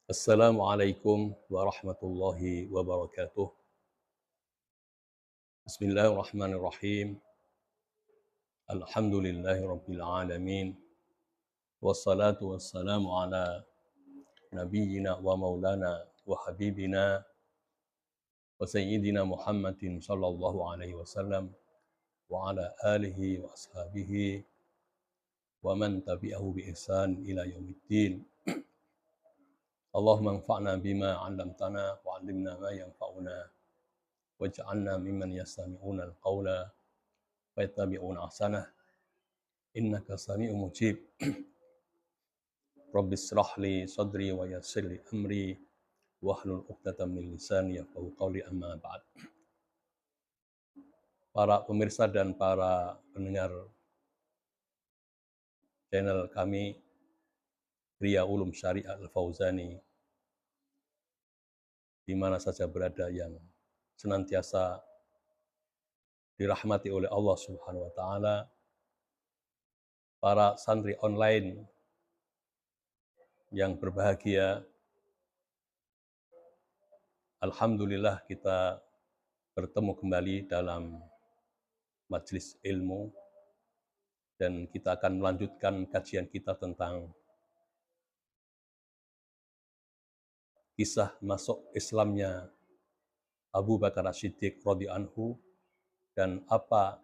Assalamualaikum warahmatullahi wabarakatuh. Bismillahirrahmanirrahim. Alhamdulillahi rabbil alamin. Wassalatu wassalamu ala nabiyyina wa maulana wa habibina wa sayyidina Muhammadin sallallahu alaihi wasallam wa ala alihi wa ashabihi wa man tabi'ahu bi ihsan ila yaumiddin. Allahumma anfa'na bima 'allamtana wa 'allimna ma yanfa'una waj'alna mimman yastami'una al-qawla fayattabi'una ahsanah. Innaka sami'un mujib. Rabbi shrah li sadri wa yassir li amri wahlul 'uqdatam min lisani yafqahu qawli, amma ba'd. Para pemirsa dan para pendengar channel kami Ria Ulum Syariah Al-Fauzani, di mana saja berada, yang senantiasa dirahmati oleh Allah Subhanahu wa taala, para santri online yang berbahagia. Alhamdulillah kita bertemu kembali dalam majelis ilmu, dan kita akan melanjutkan kajian kita tentang kisah masuk Islamnya Abu Bakar As-Siddiq radhiyallahu anhu, dan apa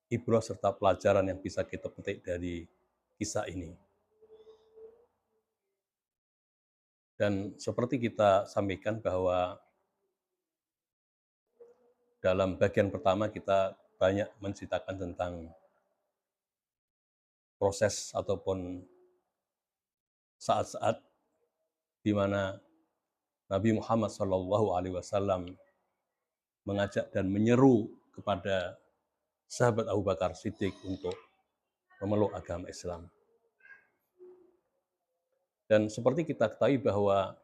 ibrah serta pelajaran yang bisa kita petik dari kisah ini. Dan seperti kita sampaikan bahwa dalam bagian pertama kita banyak menceritakan tentang proses ataupun saat-saat di mana Nabi Muhammad SAW mengajak dan menyeru kepada sahabat Abu Bakar Siddiq untuk memeluk agama Islam. Dan seperti kita ketahui bahwa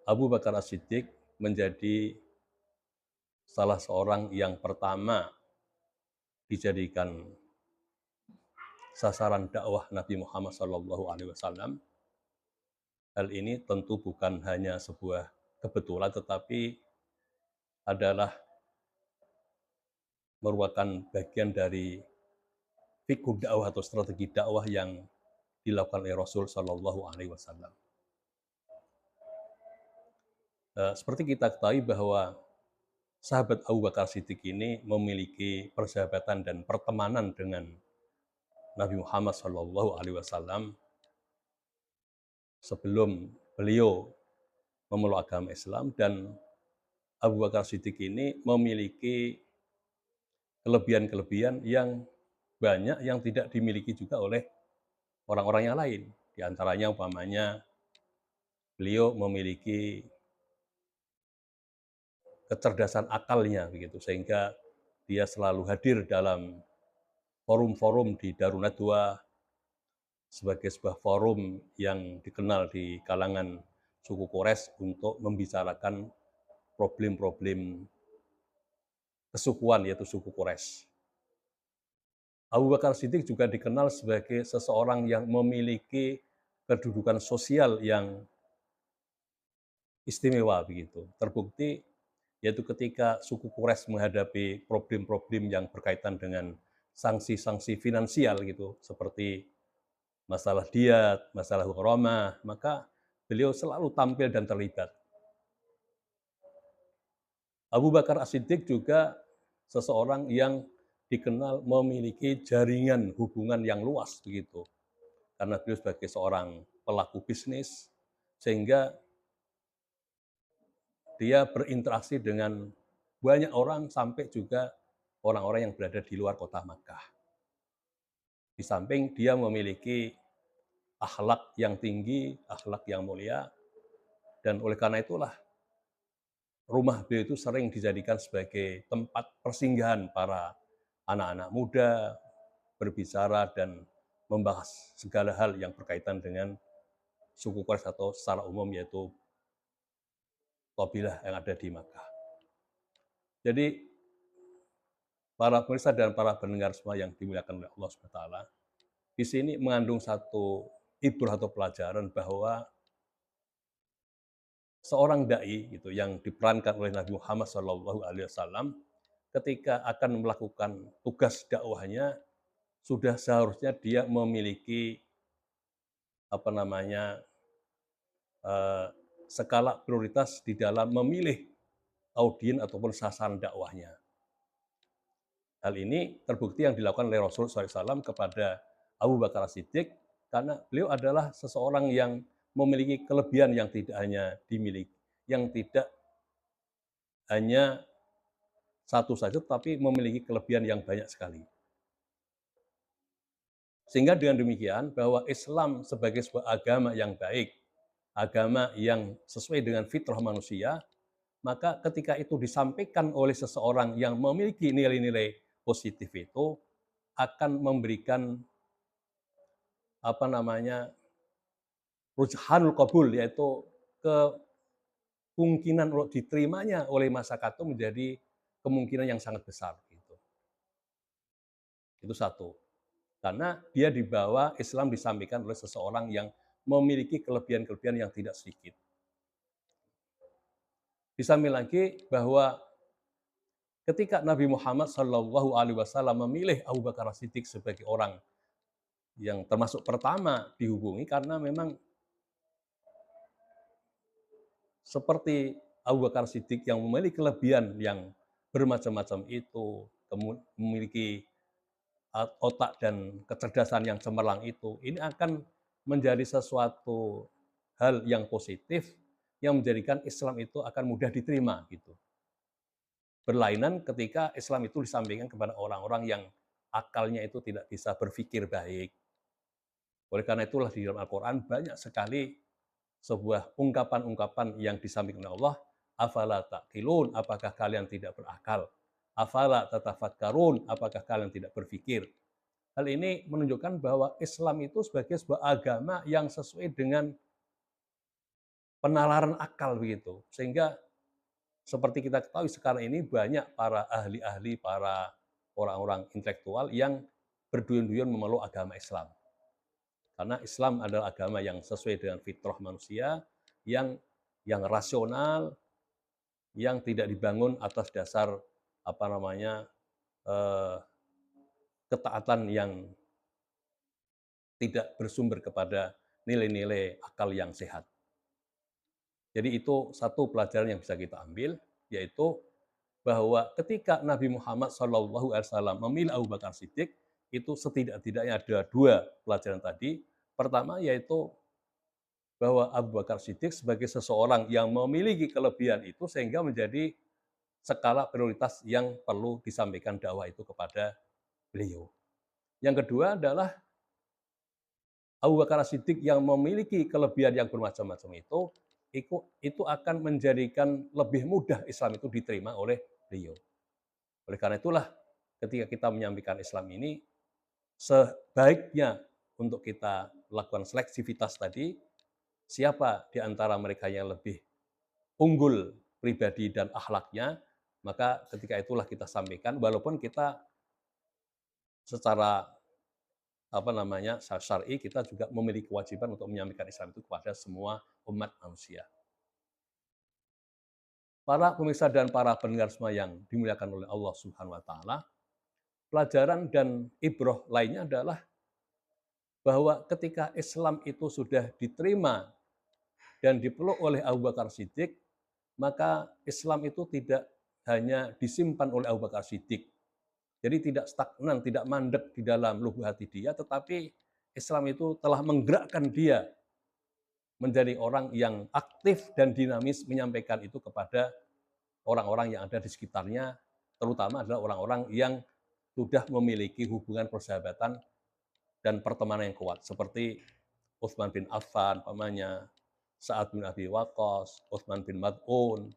Abu Bakar As-Siddiq menjadi salah seorang yang pertama dijadikan sasaran dakwah Nabi Muhammad SAW. Hal ini tentu bukan hanya sebuah kebetulan, tetapi adalah merupakan bagian dari fikih dakwah atau strategi dakwah yang dilakukan oleh Rasul SAW. Seperti kita ketahui bahwa sahabat Abu Bakar Siddiq ini memiliki persahabatan dan pertemanan dengan Nabi Muhammad SAW sebelum beliau memeluk agama Islam, dan Abu Bakar Siddiq ini memiliki kelebihan-kelebihan yang banyak yang tidak dimiliki juga oleh orang-orang yang lain. Di antaranya umpamanya beliau memiliki kecerdasan akalnya begitu, sehingga dia selalu hadir dalam forum-forum di Darun Nadwa sebagai sebuah forum yang dikenal di kalangan suku Quraisy untuk membicarakan problem-problem kesukuan, yaitu suku Quraisy. Abu Bakar Siddiq juga dikenal sebagai seseorang yang memiliki kedudukan sosial yang istimewa begitu. Terbukti yaitu ketika suku Quraisy menghadapi problem-problem yang berkaitan dengan sanksi-sanksi finansial gitu, seperti masalah diat, masalah gharamah, maka beliau selalu tampil dan terlibat. Abu Bakar As-Siddiq juga seseorang yang dikenal memiliki jaringan hubungan yang luas begitu. Karena beliau sebagai seorang pelaku bisnis, sehingga dia berinteraksi dengan banyak orang, sampai juga orang-orang yang berada di luar kota Makkah. Di samping dia memiliki akhlak yang tinggi, akhlak yang mulia, dan oleh karena itulah rumah beliau itu sering dijadikan sebagai tempat persinggahan para anak-anak muda, berbicara dan membahas segala hal yang berkaitan dengan suku Quraisy atau secara umum yaitu kabilah yang ada di Makkah. Jadi para pemirsa dan para pendengar semua yang dimuliakan oleh Allah SWT, di sini mengandung satu ibrah atau pelajaran bahwa seorang dai gitu yang diperankan oleh Nabi Muhammad SAW ketika akan melakukan tugas dakwahnya sudah seharusnya dia memiliki apa namanya eh, skala prioritas di dalam memilih audien ataupun sasaran dakwahnya. Hal ini terbukti yang dilakukan oleh Rasulullah SAW kepada Abu Bakar Siddiq karena beliau adalah seseorang yang memiliki kelebihan yang tidak hanya dimiliki, yang tidak hanya satu saja, tapi memiliki kelebihan yang banyak sekali. Sehingga dengan demikian bahwa Islam sebagai sebuah agama yang baik, agama yang sesuai dengan fitrah manusia, maka ketika itu disampaikan oleh seseorang yang memiliki nilai-nilai positif itu akan memberikan apa namanya rujhanul qabul, yaitu kemungkinan diterimanya oleh masyarakat itu menjadi kemungkinan yang sangat besar gitu. Itu satu. Karena dia dibawa Islam disampaikan oleh seseorang yang memiliki kelebihan-kelebihan yang tidak sedikit. Di samping lagi bahwa ketika Nabi Muhammad SAW memilih Abu Bakar Siddiq sebagai orang yang termasuk pertama dihubungi karena memang seperti Abu Bakar Siddiq yang memiliki kelebihan yang bermacam-macam itu, memiliki otak dan kecerdasan yang cemerlang itu, ini akan menjadi sesuatu hal yang positif yang menjadikan Islam itu akan mudah diterima gitu. Berlainan ketika Islam itu disampaikan kepada orang-orang yang akalnya itu tidak bisa berpikir baik. Oleh karena itulah di dalam Al-Quran banyak sekali sebuah ungkapan-ungkapan yang disampaikan oleh Allah, afala taqilun, apakah kalian tidak berakal? Afala tatafakkarun, apakah kalian tidak berpikir? Hal ini menunjukkan bahwa Islam itu sebagai sebuah agama yang sesuai dengan penalaran akal begitu. Sehingga seperti kita ketahui sekarang ini banyak para ahli-ahli, para orang-orang intelektual yang berduyun-duyun memeluk agama Islam. Karena Islam adalah agama yang sesuai dengan fitrah manusia, yang rasional, yang tidak dibangun atas dasar apa namanya ketaatan yang tidak bersumber kepada nilai-nilai akal yang sehat. Jadi itu satu pelajaran yang bisa kita ambil, yaitu bahwa ketika Nabi Muhammad SAW memilih Abu Bakar Siddiq, itu setidak-tidaknya ada dua pelajaran tadi. Pertama yaitu bahwa Abu Bakar Siddiq sebagai seseorang yang memiliki kelebihan itu sehingga menjadi skala prioritas yang perlu disampaikan dakwah itu kepada beliau. Yang kedua adalah Abu Bakar Siddiq yang memiliki kelebihan yang bermacam-macam itu akan menjadikan lebih mudah Islam itu diterima oleh beliau. Oleh karena itulah ketika kita menyampaikan Islam ini, sebaiknya untuk kita lakukan seleksivitas tadi, siapa di antara mereka yang lebih unggul pribadi dan akhlaknya, maka ketika itulah kita sampaikan, walaupun kita secara syar'i kita juga memiliki kewajiban untuk menyampaikan Islam itu kepada semua umat manusia. Para pemirsa dan para pendengar semua yang dimuliakan oleh Allah Subhanahu wa taala, pelajaran dan ibrah lainnya adalah bahwa ketika Islam itu sudah diterima dan dipeluk oleh Abu Bakar Siddiq, maka Islam itu tidak hanya disimpan oleh Abu Bakar Siddiq. Jadi tidak stagnan, tidak mandek di dalam lubuk hati dia, tetapi Islam itu telah menggerakkan dia menjadi orang yang aktif dan dinamis menyampaikan itu kepada orang-orang yang ada di sekitarnya, terutama adalah orang-orang yang sudah memiliki hubungan persahabatan dan pertemanan yang kuat, seperti Utsman bin Affan, pamannya, Sa'ad bin Abi Waqqas, Utsman bin Mad'un,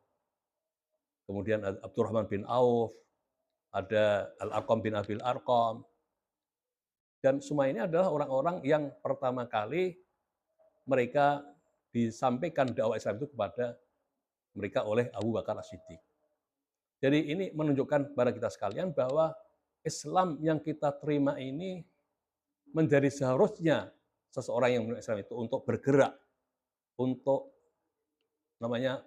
kemudian Abdurrahman bin Auf, ada Al-Arqam bin Abil Arqam, dan semua ini adalah orang-orang yang pertama kali mereka disampaikan dakwah Islam itu kepada mereka oleh Abu Bakar As-Siddiq. Jadi ini menunjukkan kepada kita sekalian bahwa Islam yang kita terima ini menjadi seharusnya seseorang yang menerima Islam itu untuk bergerak, untuk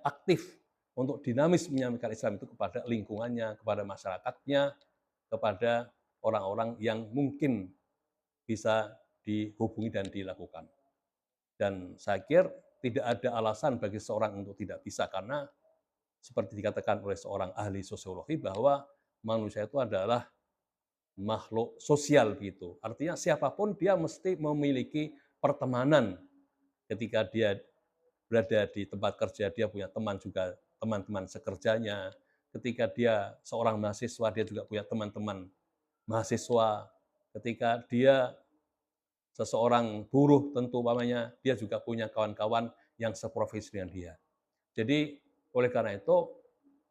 aktif untuk dinamis menyampaikan Islam itu kepada lingkungannya, kepada masyarakatnya, kepada orang-orang yang mungkin bisa dihubungi dan dilakukan. Dan saya kira tidak ada alasan bagi seorang untuk tidak bisa, karena seperti dikatakan oleh seorang ahli sosiologi bahwa manusia itu adalah makhluk sosial begitu. Artinya siapapun dia mesti memiliki pertemanan. Ketika dia berada di tempat kerja, dia punya teman juga, teman-teman sekerjanya. Ketika dia seorang mahasiswa, dia juga punya teman-teman mahasiswa. Ketika dia seseorang buruh, tentu umpamanya dia juga punya kawan-kawan yang seprofesi dengan dia. Jadi oleh karena itu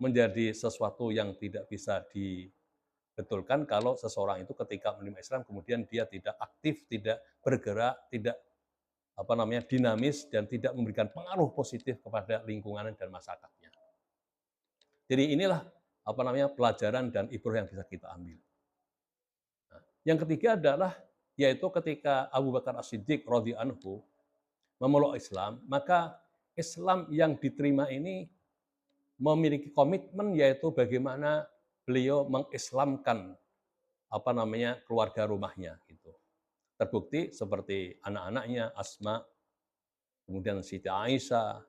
menjadi sesuatu yang tidak bisa dibetulkan kalau seseorang itu ketika menerima Islam kemudian dia tidak aktif, tidak bergerak, tidak dinamis, dan tidak memberikan pengaruh positif kepada lingkungan dan masyarakatnya. Jadi inilah pelajaran dan ibrah yang bisa kita ambil. Nah, yang ketiga adalah yaitu ketika Abu Bakar As-Siddiq radhiyallahu anhu memeluk Islam, maka Islam yang diterima ini memiliki komitmen yaitu bagaimana beliau mengislamkan keluarga rumahnya gitu. Terbukti seperti anak-anaknya Asma, kemudian Siti Aisyah,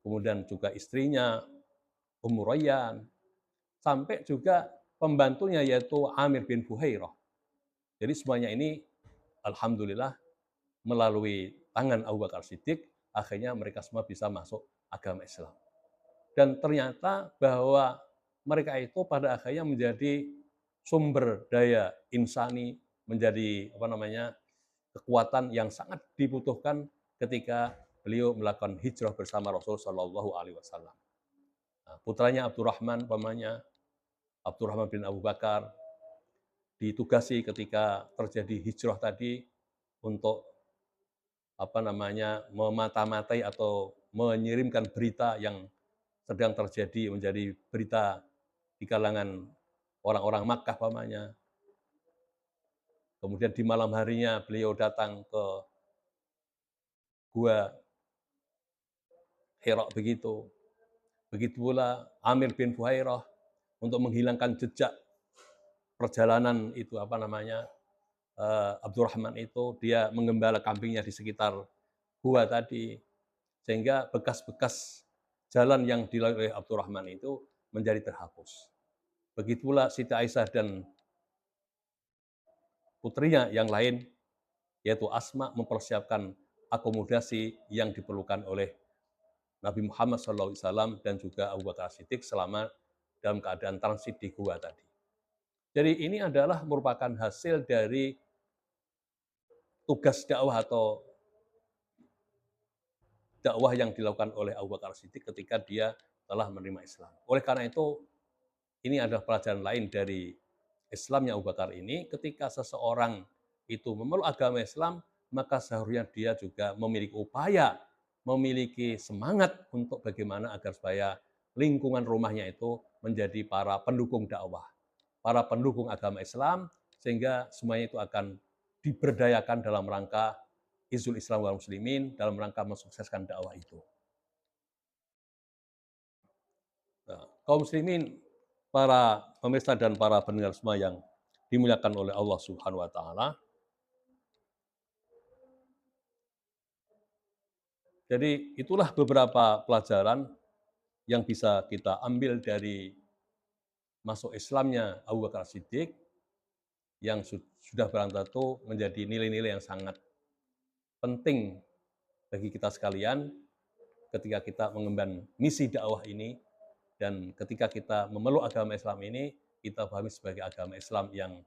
kemudian juga istrinya Ummu Rayyan, sampai juga pembantunya yaitu Amir bin Fuhairah. Jadi semuanya ini alhamdulillah melalui tangan Abu Bakar Siddiq akhirnya mereka semua bisa masuk agama Islam. Dan ternyata bahwa mereka itu pada akhirnya menjadi sumber daya insani, menjadi kekuatan yang sangat dibutuhkan ketika beliau melakukan hijrah bersama Rasul Shallallahu Alaihi Wasallam. Nah, putranya Abdurrahman, Abdurrahman bin Abu Bakar, ditugasi ketika terjadi hijrah tadi untuk memata-matai atau menyirimkan berita yang sedang terjadi menjadi berita di kalangan orang-orang Makkah pamannya. Kemudian di malam harinya beliau datang ke gua Hira begitu. Begitu pula Amir bin Fuhairah untuk menghilangkan jejak perjalanan itu Abdurrahman itu dia menggembala kambingnya di sekitar gua tadi, sehingga bekas-bekas jalan yang dilalui oleh Abdurrahman itu menjadi terhapus. Begitu pula Siti Aisyah dan putrinya yang lain, yaitu Asma, mempersiapkan akomodasi yang diperlukan oleh Nabi Muhammad SAW dan juga Abu Bakar Siddiq selama dalam keadaan transit di gua tadi. Jadi ini adalah merupakan hasil dari tugas dakwah atau dakwah yang dilakukan oleh Abu Bakar Siddiq ketika dia telah menerima Islam. Oleh karena itu, ini adalah pelajaran lain dari Islamnya Abu Bakar ini, ketika seseorang itu memeluk agama Islam, maka seharusnya dia juga memiliki upaya, memiliki semangat untuk bagaimana agar supaya lingkungan rumahnya itu menjadi para pendukung dakwah, para pendukung agama Islam, sehingga semuanya itu akan diberdayakan dalam rangka Izul Islam wal Muslimin, dalam rangka mensukseskan dakwah itu. Nah, kaum muslimin, para pemirsa dan para pendengar semua yang dimuliakan oleh Allah Subhanahu wa taala. Jadi itulah beberapa pelajaran yang bisa kita ambil dari masuk Islamnya Abu Bakar Siddiq, yang sudah barang tentu menjadi nilai-nilai yang sangat penting bagi kita sekalian ketika kita mengemban misi dakwah ini, dan ketika kita memeluk agama Islam ini, kita pahami sebagai agama Islam yang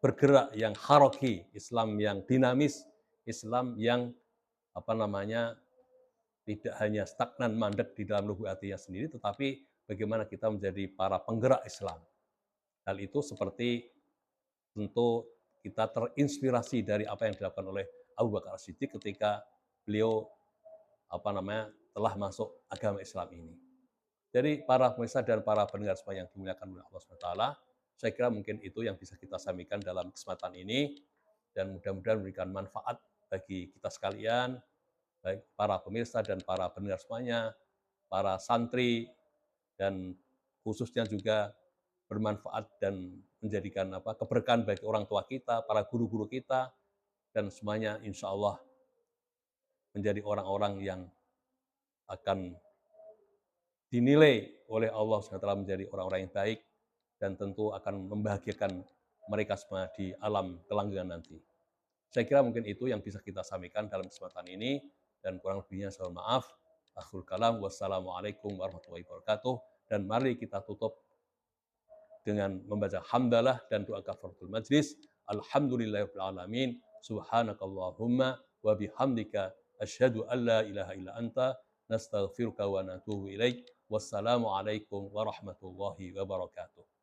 bergerak, yang haroki, Islam yang dinamis, Islam yang tidak hanya stagnan mandek di dalam lubuk hatinya sendiri, tetapi bagaimana kita menjadi para penggerak Islam. Hal itu seperti tentu kita terinspirasi dari apa yang dilakukan oleh Abu Bakar Siddiq ketika beliau telah masuk agama Islam ini. Jadi para pemirsa dan para pendengar semua yang dimuliakan oleh Allah SWT, saya kira mungkin itu yang bisa kita sampaikan dalam kesempatan ini, dan mudah-mudahan memberikan manfaat bagi kita sekalian, baik para pemirsa dan para pendengar semuanya, para santri, dan khususnya juga bermanfaat dan menjadikan keberkahan bagi orang tua kita, para guru-guru kita, dan semuanya insya Allah menjadi orang-orang yang akan dinilai oleh Allah SWT menjadi orang-orang yang baik, dan tentu akan membahagiakan mereka semua di alam kelanggengan nanti. Saya kira mungkin itu yang bisa kita sampaikan dalam kesempatan ini, dan kurang lebihnya saya mohon maaf. Akhirul kalam, wassalamualaikum warahmatullahi wabarakatuh. Dan mari kita tutup dengan membaca hamdalah dan doa kafaratul majlis. Alhamdulillahirabbil alamin. Subhanakallahumma wa bihamdika asyhadu an la ilaha illa anta nastaghfiruka wa natubu ilaik. Wassalamualaikum warahmatullahi wabarakatuh.